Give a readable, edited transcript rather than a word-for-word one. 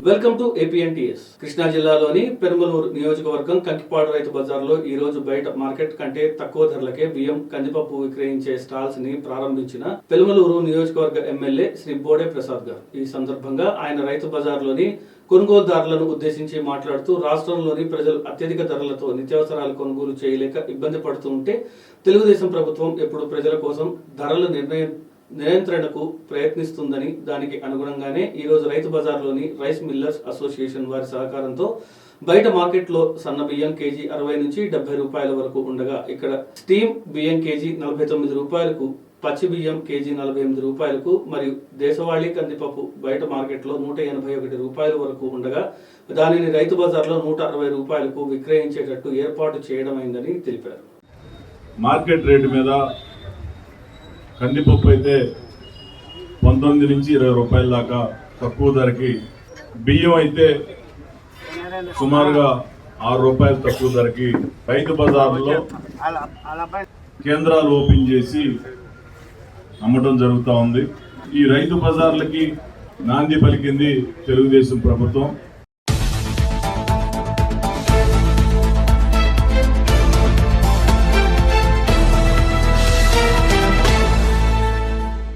Welcome to APNTS. Krishna జిల్లాలోని పెరుమలూరు నియోజకవర్గం కంకిపాడు రైతు బజార్లో ఈ రోజు బయట మార్కెట్ కంటే తక్కువ ధరలకే బియ్యం, కందిపప్పు విక్రయించే స్టాల్స్ ని ప్రారంభించిన పెరుమలూరు నియోజకవర్గ ఎమ్మెల్యే శ్రీ బోడే ప్రసాద్ గారు. ఈ సందర్భంగా ఆయన రైతు బజార్లోని కొనుగోలుదారులను ఉద్దేశించి మాట్లాడుతూ రాష్ట్రంలోని ప్రజలు అత్యధిక ధరలతో నిత్యావసరాలు కొనుగోలు చేయలేక ఇబ్బంది పడుతుంటే తెలుగుదేశం ప్రభుత్వం ఎప్పుడు ప్రజల కోసం ధరల నియంత్రణకు ప్రయత్నిస్తుందని, దానికి అనుగుణంగానే ఈరోజు రైతు బజార్లోని రైస్ మిల్లర్స్ అసోసియేషన్ వారి సహకారంతో బయట మార్కెట్లో సన్న బియ్యం కేజీ 60 నుంచి 70 రూపాయల వరకు ఉండగా ఇక్కడ స్టీమ్ బియ్యం కేజీ 49 రూపాయలకు, పచ్చి బియ్యం కేజీ 48 రూపాయలకు మరియు దేశవాళీ కందిపప్పు బయట మార్కెట్లో 181 రూపాయల వరకు ఉండగా దానిని రైతు బజార్లో 160 రూపాయలకు విక్రయించేటట్టు ఏర్పాటు చేయడమైందని తెలిపారు. మార్కెట్ రేటు మీద కందిపప్పు అయితే 19 నుంచి 20 రూపాయల దాకా తక్కువ ధరకి, బియ్యం అయితే సుమారుగా 6 రూపాయలు తక్కువ ధరకి రైతు బజార్లో కేంద్రాలు ఓపెన్ చేసి అమ్మటం జరుగుతూ ఉంది. ఈ రైతు బజార్లకి నాంది పలికింది తెలుగుదేశం ప్రభుత్వం.